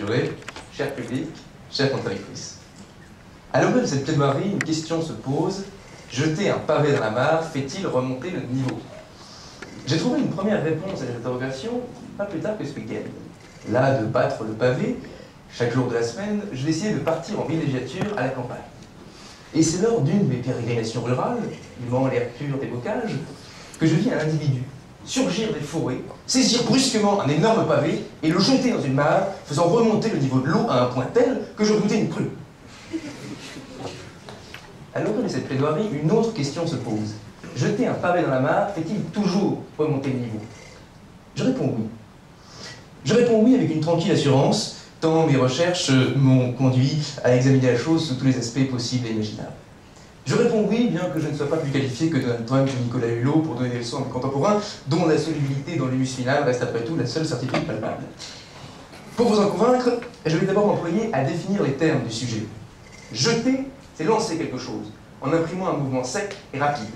jurés, cher public, chère contradictrice. À l'aube de cette plaidoirie, une question se pose. Jeter un pavé dans la mare fait-il remonter le niveau? J'ai trouvé une première réponse à cette interrogation pas plus tard que ce week-end. Là, de battre le pavé, chaque jour de la semaine, je décidais de partir en villégiature à la campagne. Et c'est lors d'une de mes pérégrinations rurales, durant les lectures des bocages, que je vis un individu surgir des forêts, saisir brusquement un énorme pavé et le jeter dans une mare, faisant remonter le niveau de l'eau à un point tel que je redoutais une crue. À l'aube de cette plaidoirie, une autre question se pose. Jeter un pavé dans la mare fait-il toujours remonter le niveau? Je réponds oui. Je réponds oui avec une tranquille assurance, tant mes recherches m'ont conduit à examiner la chose sous tous les aspects possibles et imaginables. Je réponds oui, bien que je ne sois pas plus qualifié que Donald Trump ou Nicolas Hulot pour donner des leçons à mes contemporains, dont la solubilité dans l'humus final reste après tout la seule certitude palpable. Pour vous en convaincre, je vais d'abord m'employer à définir les termes du sujet. Jeter, c'est lancer quelque chose, en imprimant un mouvement sec et rapide.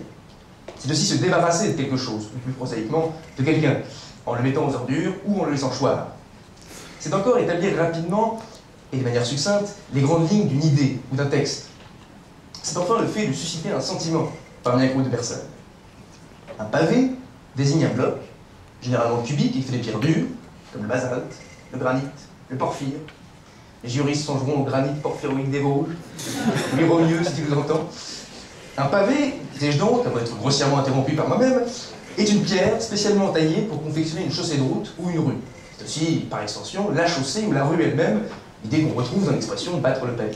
C'est aussi se débarrasser de quelque chose, ou plus prosaïquement, de quelqu'un, en le mettant aux ordures ou en le laissant choir. C'est encore établir rapidement, et de manière succincte, les grandes lignes d'une idée ou d'un texte. C'est enfin le fait de susciter un sentiment parmi un groupe de personnes. Un pavé désigne un bloc, généralement cubique et fait de pierres dures, comme le basalte, le granit, le porphyre. Les juristes songeront au granit porphyroïque des Vosges, liront mieux si tu nous entends. Un pavé, disais-je donc, après être grossièrement interrompu par moi-même, est une pierre spécialement taillée pour confectionner une chaussée de route ou une rue. C'est aussi, par extension, la chaussée ou la rue elle-même, l'idée qu'on retrouve dans l'expression « battre le pavé ».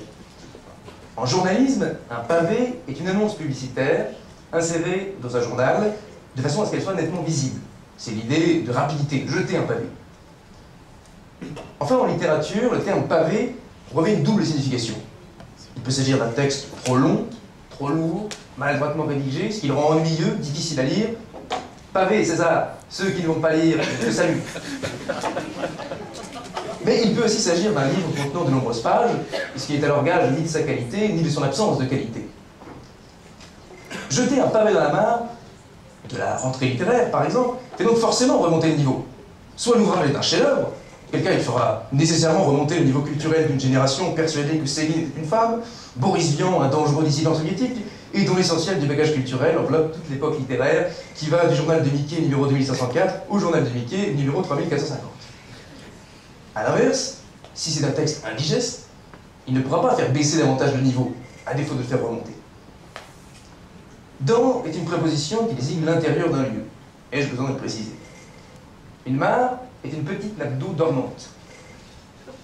En journalisme, un pavé est une annonce publicitaire insérée dans un journal de façon à ce qu'elle soit nettement visible. C'est l'idée de rapidité, jeter un pavé. Enfin, en littérature, le terme pavé revêt une double signification. Il peut s'agir d'un texte trop long, trop lourd, maladroitement rédigé, ce qui le rend ennuyeux, difficile à lire. Pavé, César, ceux qui ne vont pas lire, je te salue. Mais il peut aussi s'agir d'un livre contenant de nombreuses pages, ce qui est alors gage ni de sa qualité, ni de son absence de qualité. Jeter un pavé dans la mare, de la rentrée littéraire par exemple, fait donc forcément remonter le niveau. Soit l'ouvrage est un chef-d'œuvre, quelqu'un il fera nécessairement remonter le niveau culturel d'une génération persuadée que Céline était une femme, Boris Vian un dangereux dissident soviétique, et dont l'essentiel du bagage culturel enveloppe toute l'époque littéraire qui va du journal de Mickey numéro 2504 au journal de Mickey numéro 3450. A l'inverse, si c'est un texte indigeste, il ne pourra pas faire baisser davantage le niveau, à défaut de le faire remonter. Dans est une préposition qui désigne l'intérieur d'un lieu. Ai-je besoin de le préciser? Une mare est une petite nappe d'eau dormante.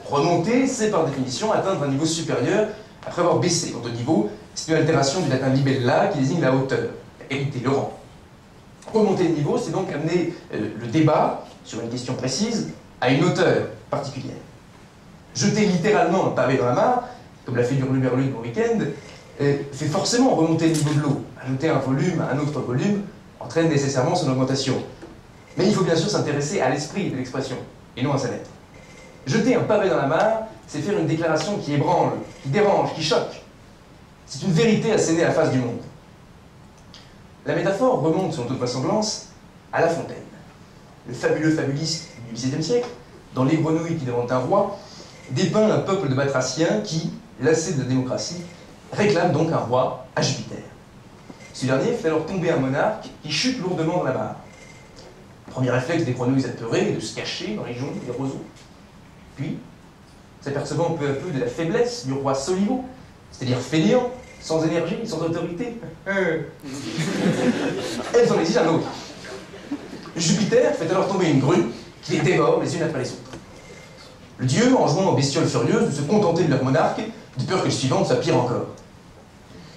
Remonter, c'est par définition atteindre un niveau supérieur après avoir baissé. Quant au niveau, c'est une altération du latin libella qui désigne la hauteur, la qualité, le rang. Remonter le niveau, c'est donc amener le débat sur une question précise à une hauteur particulière. Jeter littéralement un pavé dans la mare, comme l'a fait Hurluberlu mon week-end, fait forcément remonter le niveau de l'eau. Ajouter un volume à un autre volume entraîne nécessairement son augmentation. Mais il faut bien sûr s'intéresser à l'esprit de l'expression, et non à sa lettre. Jeter un pavé dans la mare, c'est faire une déclaration qui ébranle, qui dérange, qui choque. C'est une vérité assénée à la face du monde. La métaphore remonte, selon toute vraisemblance, à La Fontaine. Le fabuleux fabuliste du XVIIe siècle, dans Les Grenouilles qui demandent un roi, dépeint un peuple de batraciens qui, lassé de la démocratie, réclame donc un roi à Jupiter. Ce dernier fait alors tomber un monarque qui chute lourdement dans la mare. Premier réflexe des grenouilles apeurées est de se cacher dans les joncs des roseaux. Puis, s'apercevant peu à peu de la faiblesse du roi Soliveau, c'est-à-dire fainéant, sans énergie, sans autorité, elles en exigent un autre. Jupiter fait alors tomber une grue qui les dévore les unes après les autres. Le dieu enjoint aux bestioles furieuses de se contenter de leur monarque, de peur que le suivant soit pire encore.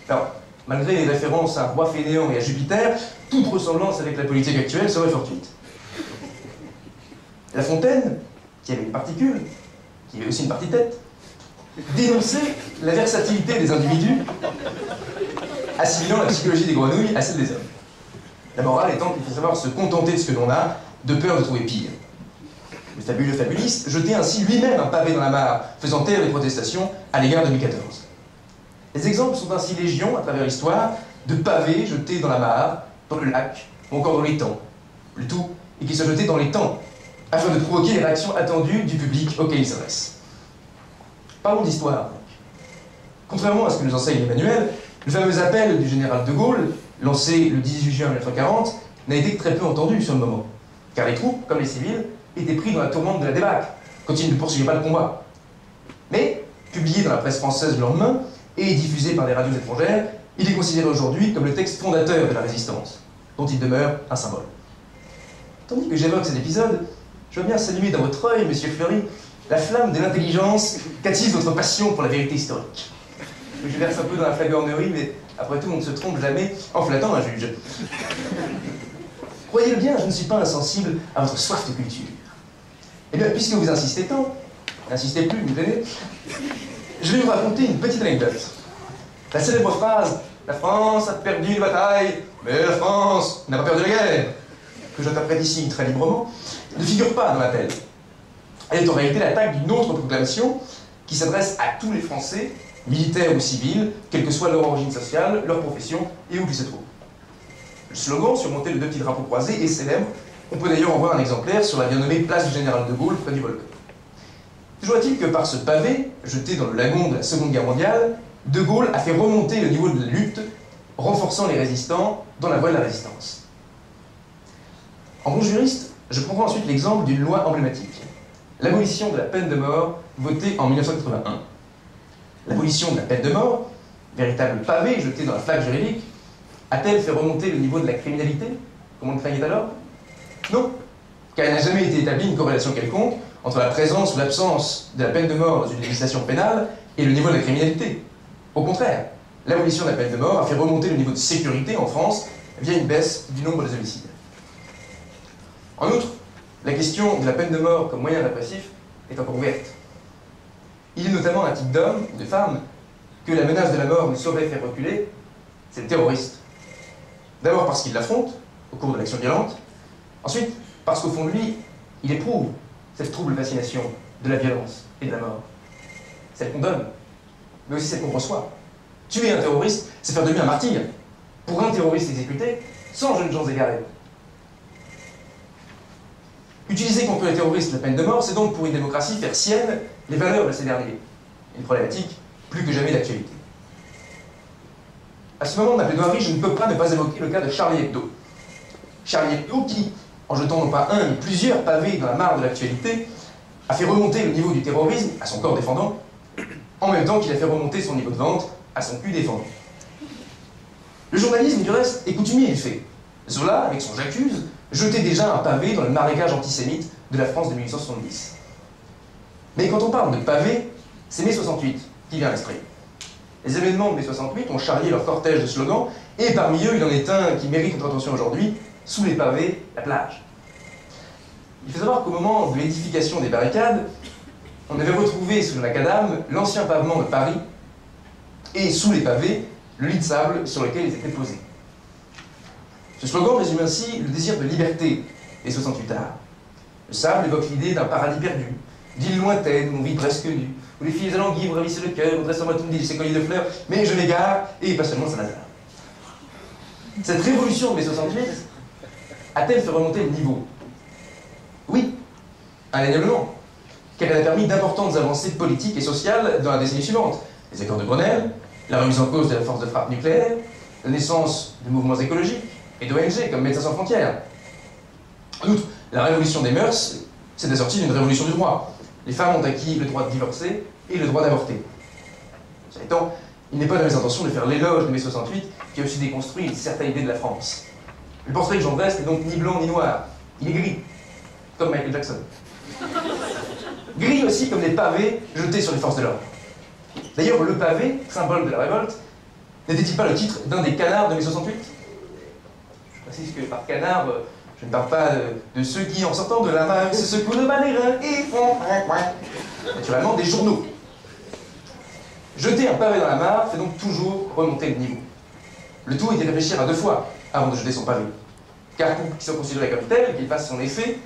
Alors, malgré les références à un roi fainéant et à Jupiter, toute ressemblance avec la politique actuelle serait fortuite. La Fontaine, qui avait une particule, qui avait aussi une partie tête, dénonçait la versatilité des individus, assimilant la psychologie des grenouilles à celle des hommes. La morale étant qu'il faut savoir se contenter de ce que l'on a, de peur de trouver pire. Le fabuleux fabuliste jetait ainsi lui-même un pavé dans la mare, faisant taire les protestations à l'égard de Louis XIV. Les exemples sont ainsi légion à travers l'histoire de pavés jetés dans la mare, dans le lac, ou encore dans les temps. Le tout est qu'ils soient jetés dans les temps, afin de provoquer les réactions attendues du public auquel ils s'adressent. Parlons d'histoire. Contrairement à ce que nous enseigne Emmanuel, le fameux appel du général de Gaulle, lancé le 18 juin 1940, n'a été que très peu entendu sur le moment, car les troupes, comme les civils, étaient pris dans la tourmente de la débâcle, quand ils ne poursuivaient pas le combat. Mais, publié dans la presse française le lendemain, et diffusé par des radios étrangères, il est considéré aujourd'hui comme le texte fondateur de la résistance, dont il demeure un symbole. Tandis que j'évoque cet épisode, je veux bien saluer dans votre œil, monsieur Fleury, la flamme de l'intelligence qu'attise votre passion pour la vérité historique. Je verse un peu dans la flagornerie, mais après tout, on ne se trompe jamais en flattant un juge. Croyez-le bien, je ne suis pas insensible à votre soif de culture. Eh bien, puisque vous insistez tant, n'insistez plus, vous venez, je vais vous raconter une petite anecdote. La célèbre phrase « La France a perdu une bataille, mais la France n'a pas perdu la guerre », que j'interprète ici très librement, ne figure pas dans l'appel. Elle est en réalité l'attaque d'une autre proclamation qui s'adresse à tous les Français, militaires ou civils, quelle que soit leur origine sociale, leur profession et où qu'ils se trouvent. Le slogan, surmonté de 2 petits drapeaux croisés, est célèbre. On peut d'ailleurs en voir un exemplaire sur la bien nommée place du Général de Gaulle, près du volcan. Toujours est-il que par ce pavé, jeté dans le lagon de la Seconde Guerre mondiale, de Gaulle a fait remonter le niveau de la lutte, renforçant les résistants dans la voie de la résistance. En bon juriste, je prendrai ensuite l'exemple d'une loi emblématique, l'abolition de la peine de mort, votée en 1981. L'abolition de la peine de mort, véritable pavé jeté dans la flaque juridique, a-t-elle fait remonter le niveau de la criminalité, comme on le craignait alors? Non, car il n'a jamais été établie une corrélation quelconque entre la présence ou l'absence de la peine de mort dans une législation pénale et le niveau de la criminalité. Au contraire, l'abolition de la peine de mort a fait remonter le niveau de sécurité en France via une baisse du nombre des homicides. En outre, la question de la peine de mort comme moyen répressif est encore ouverte. Il est notamment un type d'homme ou de femme que la menace de la mort ne saurait faire reculer, c'est le terroriste. D'abord parce qu'il l'affronte au cours de l'action violente, ensuite parce qu'au fond de lui, il éprouve cette trouble fascination de la violence et de la mort. Celle qu'on donne, mais aussi celle qu'on reçoit. Tuer un terroriste, c'est faire de lui un martyr. Pour un terroriste exécuté, 100 jeunes gens égarés. Utiliser contre les terroristes la peine de mort, c'est donc pour une démocratie faire sienne les valeurs de ces derniers. Une problématique plus que jamais d'actualité. À ce moment de ma plaidoirie, je ne peux pas ne pas évoquer le cas de Charlie Hebdo. Charlie Hebdo qui, en jetant non pas un, mais plusieurs pavés dans la mare de l'actualité, a fait remonter le niveau du terrorisme à son corps défendant, en même temps qu'il a fait remonter son niveau de vente à son cul défendant. Le journalisme, du reste, est coutumier du fait. Zola, avec son J'accuse, jetait déjà un pavé dans le marécage antisémite de la France de 1870. Mais quand on parle de pavé, c'est mai 68 qui vient à l'esprit. Les événements de mai 68 ont charrié leur cortège de slogans, et parmi eux, il en est un qui mérite notre attention aujourd'hui, sous les pavés, la plage. Il faut savoir qu'au moment de l'édification des barricades, on avait retrouvé sous le macadam l'ancien pavement de Paris, et sous les pavés, le lit de sable sur lequel ils étaient posés. Ce slogan résume ainsi le désir de liberté des 68 arts. Le sable évoque l'idée d'un paradis perdu, d'îles lointaines où on vit presque nu, où les filles alanguies vous ravissaient le cœur, on dresse en tout dit ces colliers de fleurs, mais je m'égare, et pas seulement Saint-Lazare. Cette révolution de mai 68 a-t-elle fait remonter le niveau? Oui, indéniablement, car elle a permis d'importantes avancées politiques et sociales dans la décennie suivante. Les accords de Grenelle, la remise en cause de la force de frappe nucléaire, la naissance de mouvements écologiques et d'ONG comme Médecins sans frontières. En outre, la révolution des mœurs s'est assortie d'une révolution du droit. Les femmes ont acquis le droit de divorcer et le droit d'avorter. Cela étant, il n'est pas dans mes intentions de faire l'éloge de mai 68 qui a aussi déconstruit une certaine idée de la France. Le portrait que j'en dresse n'est donc ni blanc ni noir. Il est gris, comme Michael Jackson. Gris aussi comme les pavés jetés sur les forces de l'ordre. D'ailleurs, le pavé, symbole de la révolte, n'était-il pas le titre d'un des canards de mai 68? Je précise que par canard, je ne parle pas de ceux qui, en sortant de la vague, se secouent le bas les reins et font... Naturellement, des journaux. Jeter un pavé dans la mare fait donc toujours remonter le niveau. Le tout était de réfléchir à 2 fois avant de jeter son pavé. Car pour qu'il soit considéré comme tel, qu'il fasse son effet,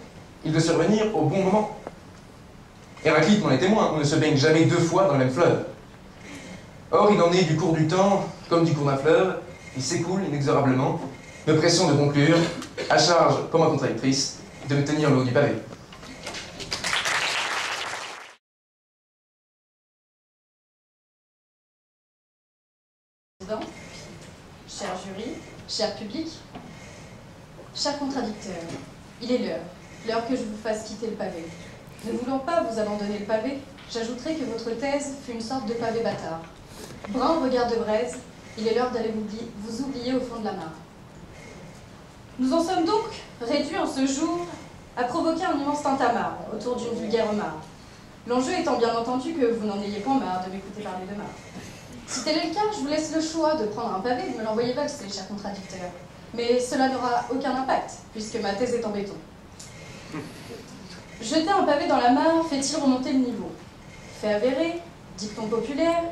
il doit survenir au bon moment. Héraclite m'en est témoin, on ne se baigne jamais 2 fois dans le même fleuve. Or, il en est du cours du temps, comme du cours d'un fleuve, il s'écoule inexorablement, me pressant de conclure, à charge pour ma contradictrice, de me tenir le haut du pavé. cher public, chers contradicteurs, il est l'heure que je vous fasse quitter le pavé. Ne voulant pas vous abandonner le pavé, j'ajouterai que votre thèse fut une sorte de pavé bâtard. Brun regard de braise, il est l'heure d'aller vous oublier au fond de la mare. Nous en sommes donc réduits en ce jour à provoquer un immense tintamarre autour d'une vulgaire mare. L'enjeu étant bien entendu que vous n'en ayez point marre de m'écouter parler de mare. Si tel est le cas, je vous laisse le choix de prendre un pavé et de me l'envoyer valser, chers contradicteurs. Mais cela n'aura aucun impact, puisque ma thèse est en béton. Jeter un pavé dans la mare fait-il remonter le niveau? Fait avéré, dicton populaire,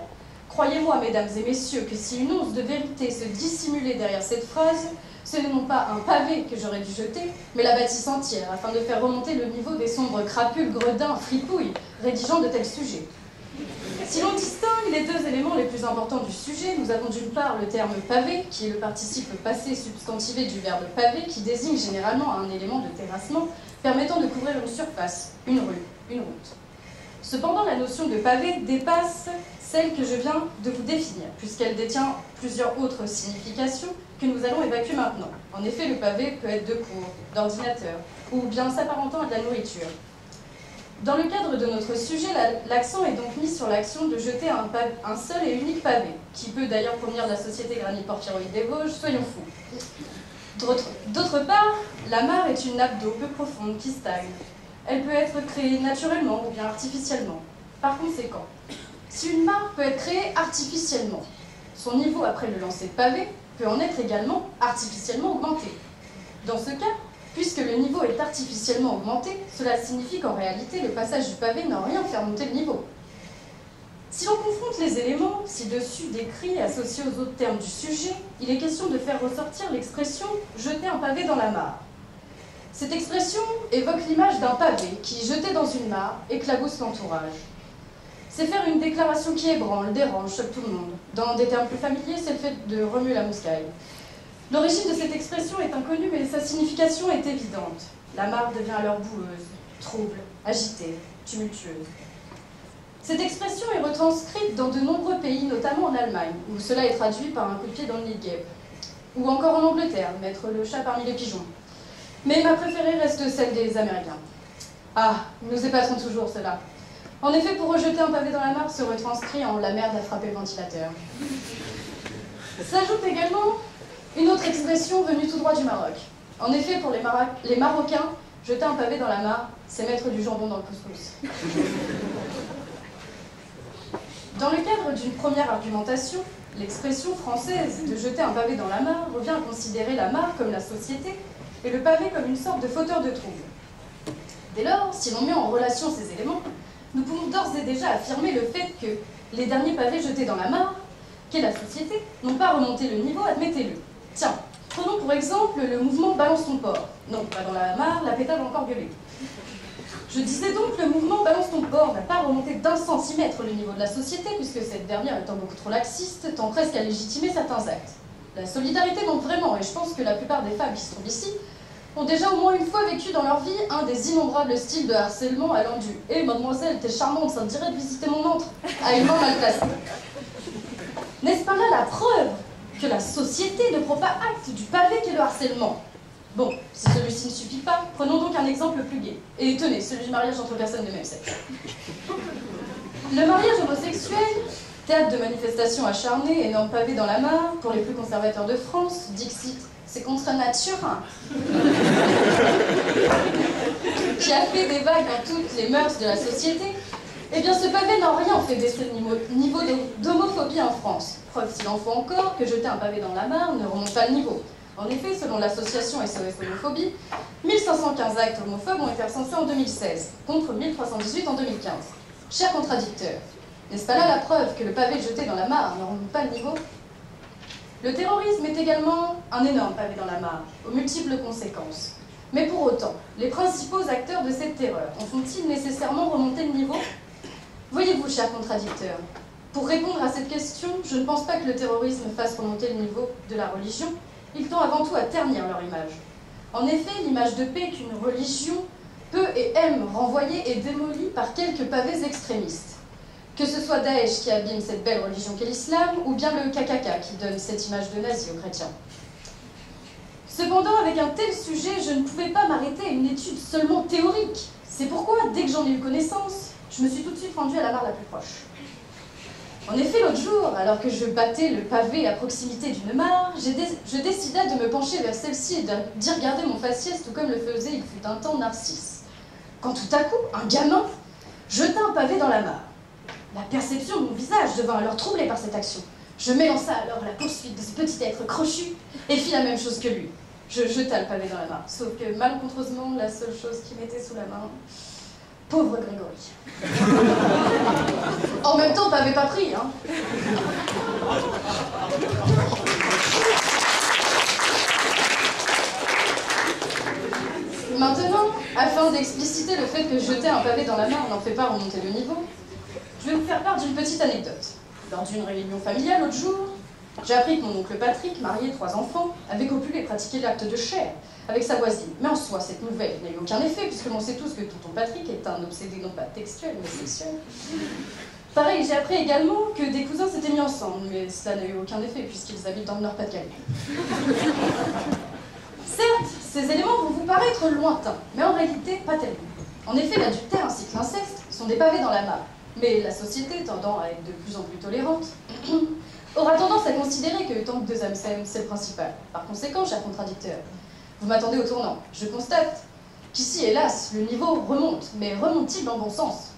croyez-moi, mesdames et messieurs, que si une once de vérité se dissimulait derrière cette phrase, ce n'est non pas un pavé que j'aurais dû jeter, mais la bâtisse entière, afin de faire remonter le niveau des sombres crapules, gredins, fripouilles, rédigeant de tels sujets. Si l'on distingue les deux éléments les plus importants du sujet, nous avons d'une part le terme pavé, qui est le participe passé substantivé du verbe pavé, qui désigne généralement un élément de terrassement permettant de couvrir une surface, une rue, une route. Cependant, la notion de pavé dépasse celle que je viens de vous définir, puisqu'elle détient plusieurs autres significations que nous allons évacuer maintenant. En effet, le pavé peut être de cours, d'ordinateur, ou bien s'apparentant à de la nourriture. Dans le cadre de notre sujet, l'accent est donc mis sur l'action de jeter un seul et unique pavé, qui peut d'ailleurs provenir de la société Granit Porphyroïde des Vosges, soyons fous. D'autre part, la mare est une nappe d'eau peu profonde qui stagne. Elle peut être créée naturellement ou bien artificiellement. Par conséquent, si une mare peut être créée artificiellement, son niveau après le lancer de pavé peut en être également artificiellement augmenté. Dans ce cas, puisque le niveau est artificiellement augmenté, cela signifie qu'en réalité, le passage du pavé n'a en rien fait remonter le niveau. Si l'on confronte les éléments ci-dessus décrits et associés aux autres termes du sujet, il est question de faire ressortir l'expression « jeter un pavé dans la mare ». Cette expression évoque l'image d'un pavé qui, jeté dans une mare, éclabousse l'entourage. C'est faire une déclaration qui ébranle, dérange, choque tout le monde. Dans des termes plus familiers, c'est le fait de remuer la mouscaille. L'origine de cette expression est inconnue, mais sa signification est évidente. La mare devient alors boueuse, trouble, agitée, tumultueuse. Cette expression est retranscrite dans de nombreux pays, notamment en Allemagne, où cela est traduit par un coup de pied dans le nid de guêpe. Ou encore en Angleterre, mettre le chat parmi les pigeons. Mais ma préférée reste celle des Américains. Ah, nous épaterons toujours cela. En effet, pour rejeter un pavé dans la mare se retranscrit en « la merde a frappé le ventilateur ». S'ajoute également une autre expression venue tout droit du Maroc. En effet, pour les Marocains, jeter un pavé dans la mare, c'est mettre du jambon dans le couscous. Dans le cadre d'une première argumentation, l'expression française de jeter un pavé dans la mare revient à considérer la mare comme la société et le pavé comme une sorte de fauteur de trouble. Dès lors, si l'on met en relation ces éléments, nous pouvons d'ores et déjà affirmer le fait que les derniers pavés jetés dans la mare, qu'est la société, n'ont pas remonté le niveau, admettez-le. Tiens, prenons pour exemple le mouvement « Balance ton porc ». Non, pas dans la mare, la pétale va encore gueuler. Je disais donc, le mouvement « Balance ton porc » n'a pas remonté d'1 centimètre le niveau de la société, puisque cette dernière étant beaucoup trop laxiste, tend presque à légitimer certains actes. La solidarité manque vraiment, et je pense que la plupart des femmes qui se trouvent ici ont déjà au moins une fois vécu dans leur vie un des innombrables styles de harcèlement allant du « Hé, mademoiselle, t'es charmante, ça te dirait de visiter mon antre » à une main mal placée. N'est-ce pas là la preuve que la société ne prend pas acte du pavé qu'est le harcèlement? Bon, si celui-ci ne suffit pas, prenons donc un exemple plus gai. Et tenez, celui du mariage entre personnes de même sexe. Le mariage homosexuel, théâtre de manifestations acharnées, énorme pavé dans la mare, pour les plus conservateurs de France, dixit, c'est contre nature, hein, qui a fait des vagues dans toutes les mœurs de la société, eh bien ce pavé n'a rien fait baisser le niveau d'homophobie en France. Preuve s'il en faut encore que jeter un pavé dans la mare ne remonte pas le niveau. En effet, selon l'association SOS Homophobie, 1515 actes homophobes ont été recensés en 2016, contre 1318 en 2015. Chers contradicteurs, n'est-ce pas là la preuve que le pavé jeté dans la mare ne remonte pas le niveau? Le terrorisme est également un énorme pavé dans la mare, aux multiples conséquences. Mais pour autant, les principaux acteurs de cette terreur en font-ils nécessairement remonter le niveau? Voyez-vous, chers contradicteurs, pour répondre à cette question, je ne pense pas que le terrorisme fasse remonter le niveau de la religion. Il tend avant tout à ternir leur image. En effet, l'image de paix qu'une religion peut et aime renvoyer est démolie par quelques pavés extrémistes. Que ce soit Daesh qui abîme cette belle religion qu'est l'islam, ou bien le KKK qui donne cette image de nazi aux chrétiens. Cependant, avec un tel sujet, je ne pouvais pas m'arrêter à une étude seulement théorique. C'est pourquoi, dès que j'en ai eu connaissance, je me suis tout de suite rendue à la mare la plus proche. En effet, l'autre jour, alors que je battais le pavé à proximité d'une mare, je décida de me pencher vers celle-ci et d'y regarder mon faciès, tout comme le faisait il fut un temps Narcisse. Quand tout à coup, un gamin jeta un pavé dans la mare. La perception de mon visage devint alors troublée par cette action. Je m'élança alors à la poursuite de ce petit être crochu et fis la même chose que lui. Je jeta le pavé dans la mare, sauf que malencontreusement, la seule chose qui m'était sous la main... Pauvre Grégory. En même temps, t'avais pas pris, hein. Maintenant, afin d'expliciter le fait que jeter un pavé dans la mare n'en fait pas remonter le niveau, je vais vous faire part d'une petite anecdote. Lors d'une réunion familiale l'autre jour, j'ai appris que mon oncle Patrick, marié 3 enfants, avait copulé et pratiqué l'acte de chair avec sa voisine. Mais en soi, cette nouvelle n'a eu aucun effet, puisque l'on sait tous que tonton Patrick est un obsédé non pas textuel, mais sexuel. Pareil, j'ai appris également que des cousins s'étaient mis ensemble, mais cela n'a eu aucun effet, puisqu'ils habitent dans le Nord-Pas-de-Calais. Certes, ces éléments vont vous paraître lointains, mais en réalité, pas tellement. En effet, l'adultère ainsi que l'inceste sont des pavés dans la mare. Mais la société, tendant à être de plus en plus tolérante, aura tendance à considérer que tant que 2 âmes s'aiment, c'est le principal. Par conséquent, cher contradicteur, vous m'attendez au tournant. Je constate qu'ici, hélas, le niveau remonte, mais remonte-t-il dans le bon sens?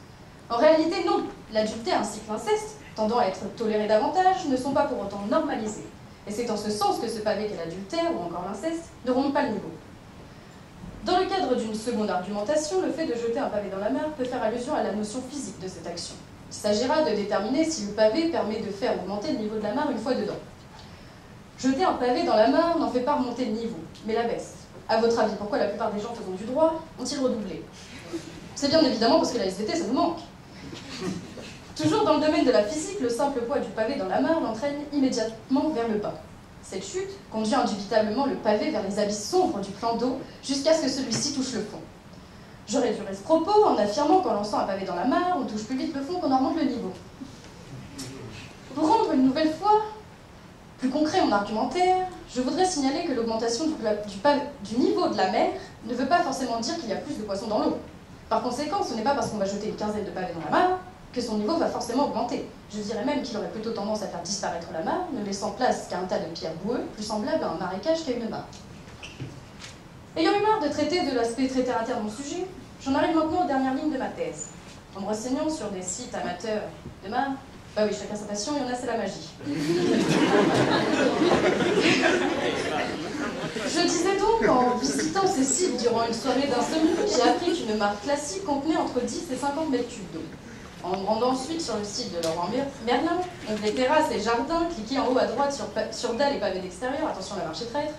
En réalité, non. L'adultère ainsi que l'inceste, tendant à être tolérés davantage, ne sont pas pour autant normalisés. Et c'est en ce sens que ce pavé qu'est l'adultère, ou encore l'inceste, ne remonte pas le niveau. Dans le cadre d'une seconde argumentation, le fait de jeter un pavé dans la mare peut faire allusion à la notion physique de cette action. Il s'agira de déterminer si le pavé permet de faire augmenter le niveau de la mare une fois dedans. Jeter un pavé dans la mare n'en fait pas remonter le niveau, mais la baisse. À votre avis, pourquoi la plupart des gens faisant du droit ont-ils redoublé? C'est bien évidemment parce que la SVT, ça nous manque. Toujours dans le domaine de la physique, le simple poids du pavé dans la mare l'entraîne immédiatement vers le bas. Cette chute conduit indubitablement le pavé vers les abysses sombres du plan d'eau jusqu'à ce que celui-ci touche le fond. Je réduirai ce propos en affirmant qu'en lançant un pavé dans la mare, on touche plus vite le fond qu'on en remonte le niveau. Pour rendre une nouvelle fois plus concret mon argumentaire, je voudrais signaler que l'augmentation du niveau de la mer ne veut pas forcément dire qu'il y a plus de poissons dans l'eau. Par conséquent, ce n'est pas parce qu'on va jeter une quinzaine de pavés dans la mare que son niveau va forcément augmenter. Je dirais même qu'il aurait plutôt tendance à faire disparaître la mare, ne laissant place qu'à un tas de pierres boueuses, plus semblable à un marécage qu'à une mare. Ayant eu marre de traiter de l'aspect très terre à terre de mon sujet, j'en arrive maintenant aux dernières lignes de ma thèse. En me renseignant sur des sites amateurs de mare, bah oui, chacun sa passion, il y en a, c'est la magie. Je disais donc, en visitant ces sites durant une soirée d'insomnie, j'ai appris qu'une mare classique contenait entre 10 et 50 mètres cubes d'eau. En me rendant ensuite sur le site de Laurent Merlin, donc les terrasses et jardins, cliquez en haut à droite sur dalles et pavés d'extérieur, attention la marche est traître,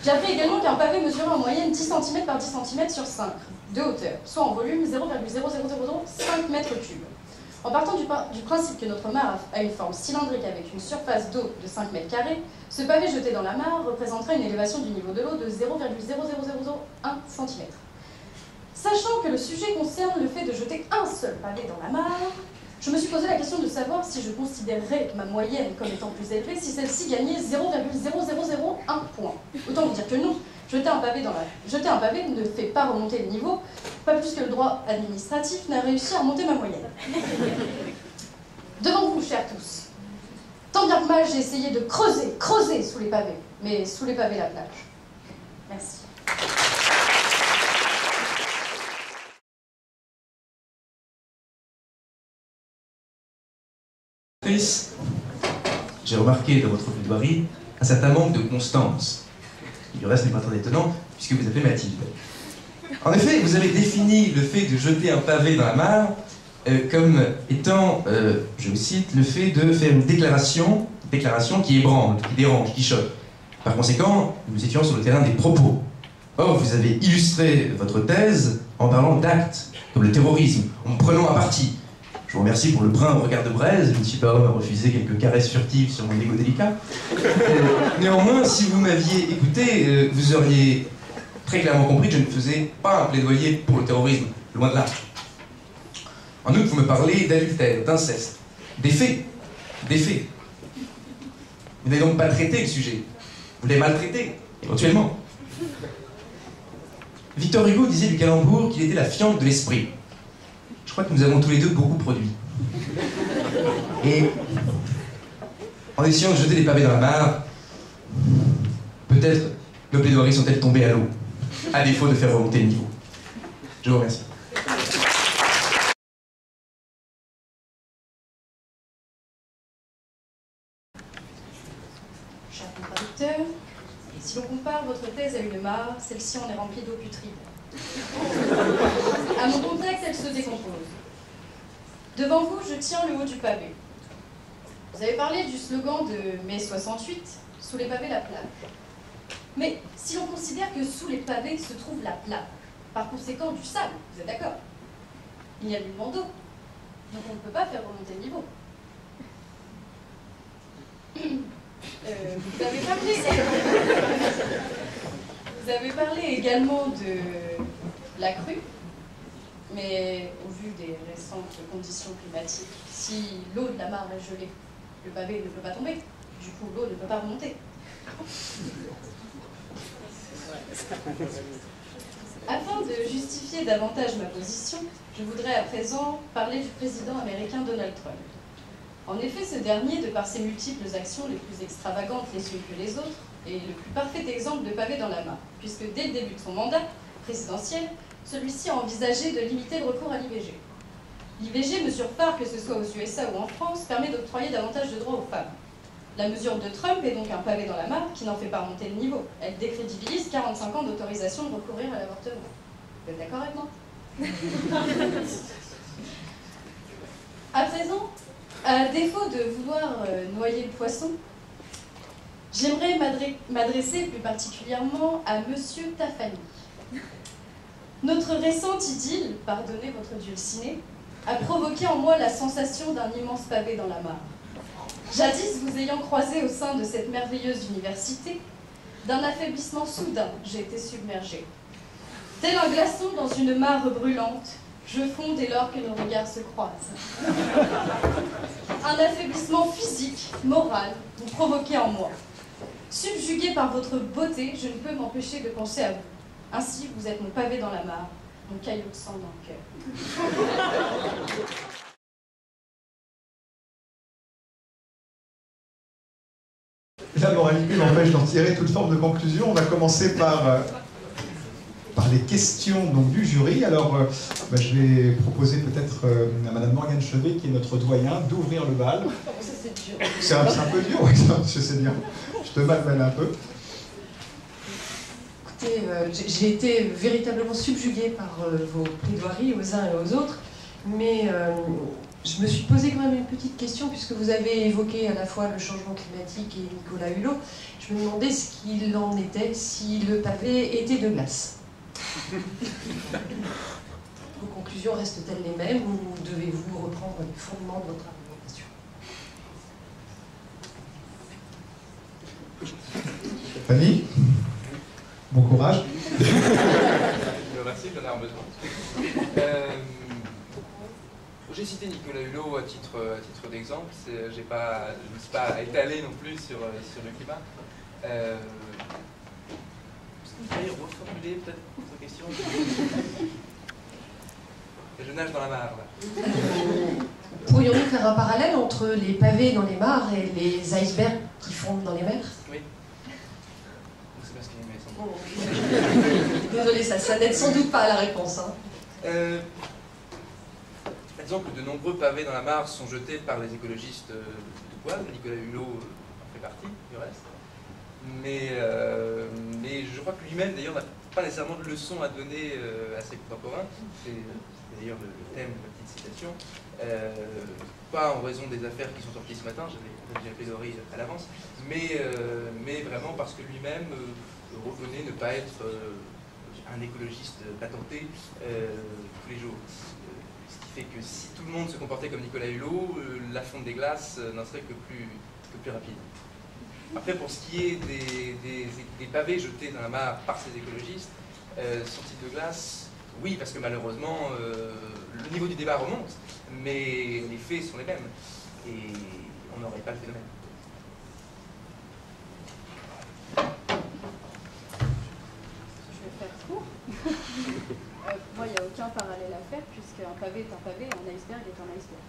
j'ai appris également qu'un pavé mesurait en moyenne 10 cm par 10 cm sur 5 de hauteur, soit en volume 0,00005 mètres cubes. En partant du principe que notre mare a une forme cylindrique avec une surface d'eau de 5 mètres carrés, ce pavé jeté dans la mare représenterait une élévation du niveau de l'eau de 0,00001 cm. Sachant que le sujet concerne le fait de jeter un seul pavé dans la mare, je me suis posé la question de savoir si je considérerais ma moyenne comme étant plus élevée si celle-ci gagnait 0,0001 point. Autant vous dire que non. Jeter un pavé ne fait pas remonter le niveau, pas plus que le droit administratif n'a réussi à remonter ma moyenne. Devant vous, chers tous, tant bien que mal, j'ai essayé de creuser sous les pavés, mais sous les pavés la plage. Merci. J'ai remarqué dans votre plaidoirie un certain manque de constance. Du reste n'est pas très étonnant, puisque vous appelez Mathilde. En effet, vous avez défini le fait de jeter un pavé dans la mare comme étant, je vous cite, le fait de faire une déclaration qui ébranle, qui dérange, qui choque. Par conséquent, nous étions sur le terrain des propos. Or, vous avez illustré votre thèse en parlant d'actes, comme le terrorisme, en me prenant à partie. Je vous remercie pour le brin au regard de braise, je ne suis pas homme à refuser quelques caresses furtives sur mon égo délicat. Néanmoins, si vous m'aviez écouté, vous auriez très clairement compris que je ne faisais pas un plaidoyer pour le terrorisme, loin de là. En outre, vous me parlez d'adultère, d'inceste, des faits. Vous n'avez donc pas traité le sujet, vous l'avez maltraité, éventuellement. Victor Hugo disait du calembour qu'il était la fiente de l'esprit. Je crois que nous avons tous les deux beaucoup produit. Et en essayant de jeter les pavés dans la mare, peut-être nos plaidoiries sont-elles tombées à l'eau, à défaut de faire remonter le niveau. Je vous remercie. Cher contradicteur, si l'on compare votre thèse à une mare, celle-ci en est remplie d'eau putride. À mon contact, elle se décompose. Devant vous, je tiens le haut du pavé. Vous avez parlé du slogan de mai 68, « Sous les pavés, la plage ». Mais si l'on considère que sous les pavés se trouve la plage, par conséquent du sable, vous êtes d'accord? Il n'y a nullement d'eau, donc on ne peut pas faire remonter le niveau. Vous avez parlé également de la crue, mais au vu des récentes conditions climatiques, si l'eau de la mare est gelée, le pavé ne peut pas tomber, du coup l'eau ne peut pas remonter. Afin de justifier davantage ma position, je voudrais à présent parler du président américain Donald Trump. En effet, ce dernier, de par ses multiples actions les plus extravagantes les unes que les autres, est le plus parfait exemple de pavé dans la mare, puisque dès le début de son mandat présidentiel, celui-ci a envisagé de limiter le recours à l'IVG. L'IVG, mesure phare que ce soit aux USA ou en France, permet d'octroyer davantage de droits aux femmes. La mesure de Trump est donc un pavé dans la mare qui n'en fait pas remonter le niveau. Elle décrédibilise 45 ans d'autorisation de recourir à l'avortement. Vous êtes d'accord avec moi? À présent, à défaut de vouloir noyer le poisson, j'aimerais m'adresser plus particulièrement à Monsieur Tafani. Notre récente idylle, pardonnez votre dulcinée, a provoqué en moi la sensation d'un immense pavé dans la mare. Jadis, vous ayant croisé au sein de cette merveilleuse université, d'un affaiblissement soudain, j'ai été submergée. Tel un glaçon dans une mare brûlante, je fonds dès lors que nos regards se croisent. Un affaiblissement physique, moral, vous provoquez en moi. Subjugué par votre beauté, je ne peux m'empêcher de penser à vous. Ainsi, vous êtes mon pavé dans la mare, mon caillou de sang dans le cœur. La moralité m'empêche d'en tirer toute forme de conclusion. On va commencer par les questions donc, du jury. Alors, je vais proposer peut-être à Madame Morgane Chevet, qui est notre doyen, d'ouvrir le bal. Ça, c'est dur. C'est un peu dur, oui, je sais bien. Je te malmène un peu. Écoutez, j'ai été véritablement subjuguée par vos plaidoiries aux uns et aux autres, mais je me suis posé quand même une petite question, puisque vous avez évoqué à la fois le changement climatique et Nicolas Hulot. Je me demandais ce qu'il en était si le pavé était de glace. Vos conclusions restent-elles les mêmes ou devez-vous reprendre les fondements de votre argumentation? Fanny, bon courage. Merci, j'en ai besoin. J'ai cité Nicolas Hulot à titre d'exemple. Je ne me suis pas étalé non plus sur le climat. Est-ce que vous pourriez reformuler peut-être votre question? Je nage dans la mare, là. Pourrions-nous faire un parallèle entre les pavés dans les mares et les icebergs qui fondent dans les mers? Oui. C'est parce qu'il y a une Désolée, ça n'aide sans doute pas à la réponse. Hein. Disons que de nombreux pavés dans la mare sont jetés par les écologistes de poil. Nicolas Hulot en fait partie, du reste. Mais je crois que lui-même, d'ailleurs, n'a pas nécessairement de leçon à donner à ses contemporains. C'est d'ailleurs le thème de ma petite citation. Pas en raison des affaires qui sont sorties ce matin, j'avais déjà plaidoirie à l'avance, mais vraiment parce que lui-même reconnaît ne pas être un écologiste patenté tous les jours. Ce qui fait que si tout le monde se comportait comme Nicolas Hulot, la fonte des glaces n'en serait que plus rapide. Après, pour ce qui est des pavés jetés dans la mare par ces écologistes, sont-ils de glace? Oui, parce que malheureusement, le niveau du débat remonte, mais les faits sont les mêmes. Et on n'aurait pas le phénomène. n'y a aucun parallèle à faire, puisqu'un pavé est un pavé et un iceberg est un iceberg.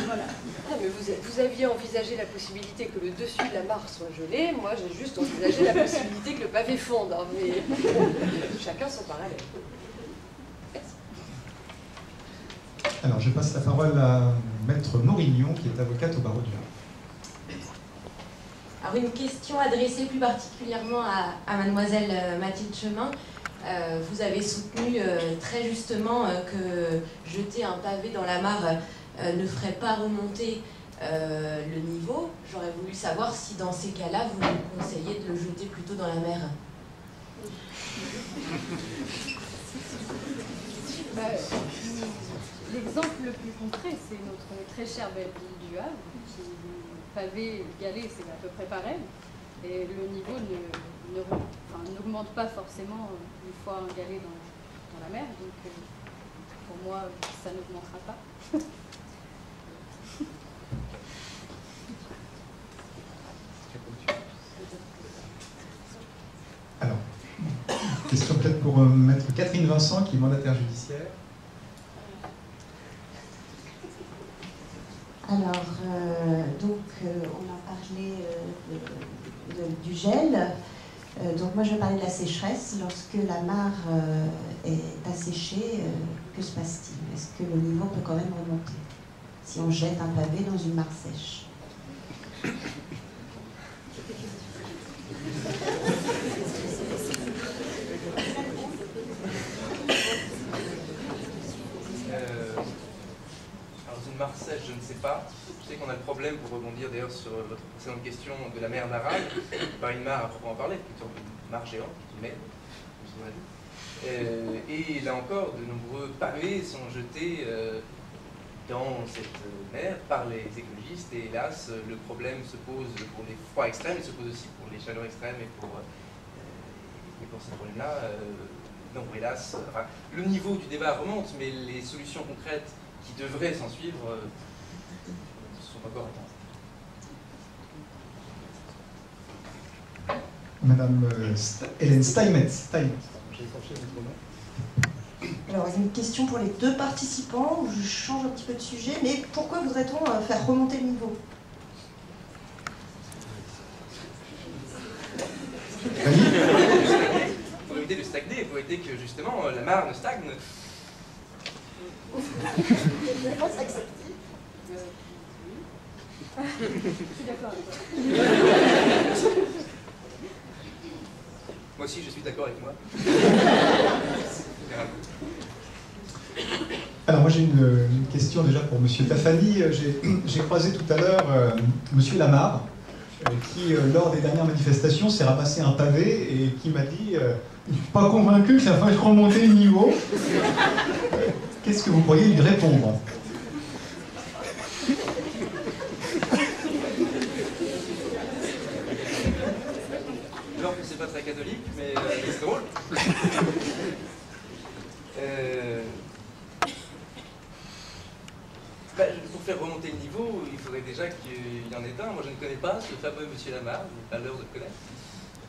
Voilà. Ah, mais vous aviez envisagé la possibilité que le dessus de la mare soit gelé, moi j'ai juste envisagé la possibilité que le pavé fonde, hein, mais chacun son parallèle. Merci. Alors, je passe la parole à Maître Morignon, qui est avocate au barreau du Var. Alors, une question adressée plus particulièrement à mademoiselle Mathilde Chemin. Vous avez soutenu très justement que jeter un pavé dans la mare ne ferait pas remonter le niveau. J'aurais voulu savoir si dans ces cas-là, vous nous conseillez de le jeter plutôt dans la mer. L'exemple le plus concret, c'est notre très chère belle ville du Havre, qui pavé, galé, c'est à peu près pareil. Et le niveau n'augmente pas forcément une fois un galet dans la mer. Donc pour moi, ça n'augmentera pas. Alors, question peut-être pour Maître Catherine Vincent, qui est mandataire judiciaire. Alors, on a parlé du gel. Donc moi, je vais parler de la sécheresse. Lorsque la mare est asséchée, que se passe-t-il? Est-ce que le niveau peut quand même remonter si on jette un pavé dans une mare sèche? Mare sèche, je ne sais pas. Je sais qu'on a le problème, pour rebondir d'ailleurs sur votre précédente question, de la mer d'Aral, pas une mare à proprement parler, plutôt une mare géante, une mer, et là encore, de nombreux pavés sont jetés dans cette mer par les écologistes, et hélas, le problème se pose pour les froids extrêmes, il se pose aussi pour les chaleurs extrêmes, et pour ces problèmes-là. Non, hélas, enfin, le niveau du débat remonte, mais les solutions concrètes qui devraient s'en suivre sont encore atteintes. Madame Hélène Steinmetz. Alors, une question pour les deux participants, où je change un petit peu de sujet, mais pourquoi voudrait-on faire remonter le niveau? Pour éviter de stagner, pour éviter que justement la mare ne stagne. Réponse acceptée. Je suis d'accord avec toi. Moi aussi, je suis d'accord avec moi. Alors moi j'ai une question déjà pour Monsieur Tafani. J'ai croisé tout à l'heure Monsieur Lamarre, qui lors des dernières manifestations s'est ramassé un pavé et qui m'a dit je ne suis pas convaincu que ça fasse remonter le niveau. Qu'est-ce que vous pourriez lui répondre? Alors que c'est pas très catholique, mais c'est drôle. Pour faire remonter le niveau, il faudrait déjà qu'il y en ait un. Moi je ne connais pas ce fameux Monsieur Lamarre, je n'ai pas l'heure de le connaître.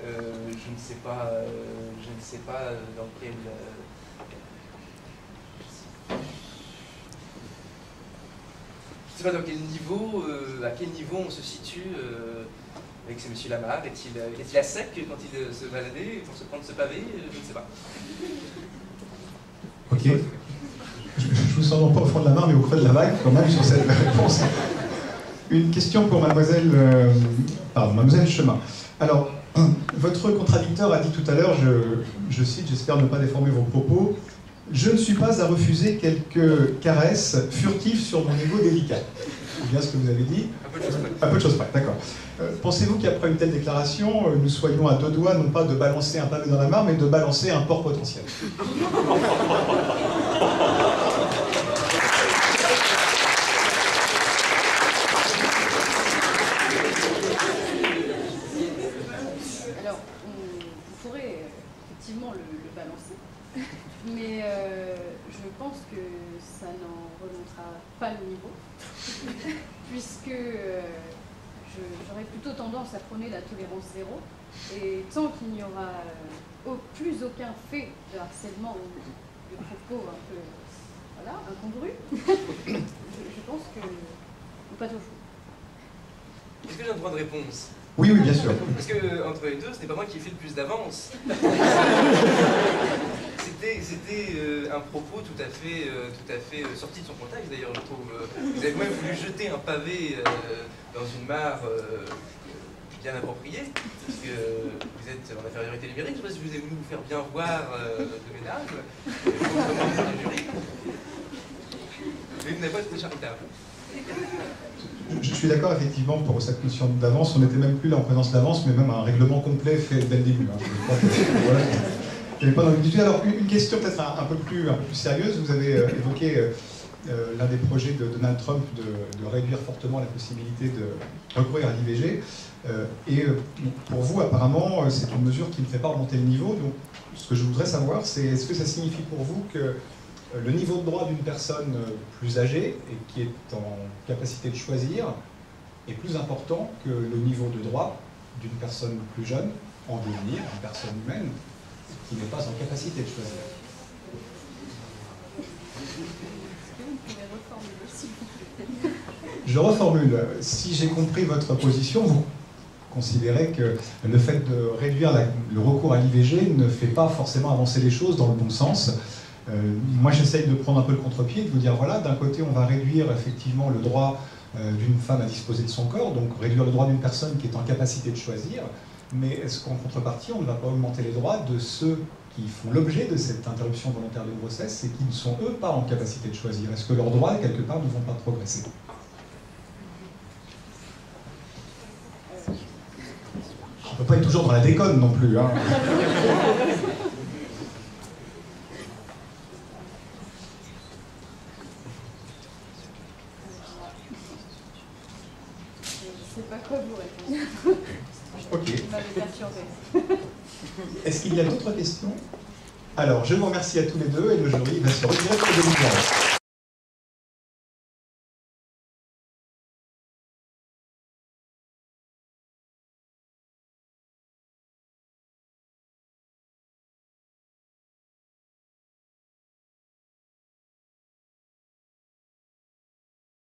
Je ne sais pas dans quel... Je ne sais pas dans quel niveau, à quel niveau on se situe avec ce Monsieur Lamarre. Est-il à sec quand il se baladait pour se prendre ce pavé? Je ne sais pas. Ok. Je vous sens non pas au fond de la mare, mais au creux de la vague, quand même, sur cette réponse. Une question pour mademoiselle Chemin. Alors, votre contradicteur a dit tout à l'heure, je cite, j'espère ne pas déformer vos propos, « Je ne suis pas à refuser quelques caresses furtives sur mon ego délicat ». C'est bien ce que vous avez dit. Un peu de choses près. Un peu de choses près, d'accord. Pensez-vous qu'après une telle déclaration, nous soyons à deux doigts, non pas de balancer un pavé dans la mare, mais de balancer un port potentiel? Alors, on pourrait effectivement le balancer, mais je pense que ça n'en remontera pas le niveau, puisque j'aurais plutôt tendance à prôner la tolérance zéro, Et tant qu'il n'y aura plus aucun fait de harcèlement ou de propos un peu incongrus, je pense que pas toujours. Est-ce que j'ai un droit de réponse? Oui, oui, bien sûr. Parce que entre les deux, ce n'est pas moi qui ai fait le plus d'avance. C'était un propos tout à fait sorti de son contexte, d'ailleurs, je trouve. Vous avez même voulu jeter un pavé dans une mare bien appropriée, parce que vous êtes en infériorité numérique. Je ne sais pas si vous avez voulu vous faire bien voir de mesdames, contre le jury. Mais vous n'avez pas été charitable. Je suis d'accord effectivement pour cette notion d'avance. On n'était même plus là en présence d'avance, mais même un règlement complet fait dès le début. Hein. Je crois que, voilà, il n'y avait pas d'ambiguïté. Alors une question peut-être un peu plus sérieuse. Vous avez évoqué l'un des projets de Donald Trump de réduire fortement la possibilité de recourir à l'IVG. Et pour vous, apparemment, c'est une mesure qui ne fait pas remonter le niveau. Donc, ce que je voudrais savoir, c'est est-ce que ça signifie pour vous que le niveau de droit d'une personne plus âgée et qui est en capacité de choisir est plus important que le niveau de droit d'une personne plus jeune, en devenir, une personne humaine, qui n'est pas en capacité de choisir? Je reformule. Si j'ai compris votre position, vous considérez que le fait de réduire le recours à l'IVG ne fait pas forcément avancer les choses dans le bon sens. Moi, j'essaye de prendre un peu le contre-pied, de vous dire, voilà, d'un côté, on va réduire effectivement le droit d'une femme à disposer de son corps, donc réduire le droit d'une personne qui est en capacité de choisir, mais est-ce qu'en contrepartie, on ne va pas augmenter les droits de ceux qui font l'objet de cette interruption volontaire de grossesse et qui ne sont, eux, pas en capacité de choisir? Est-ce que leurs droits, quelque part, ne vont pas progresser? On ne peut pas être toujours dans la déconne non plus, hein. Je ne sais pas quoi vous répondre. Ok. Vous m'avez perturbé. Est-ce qu'il y a d'autres questions? Alors, je vous remercie à tous les deux et le jury va se retirer pour 2020.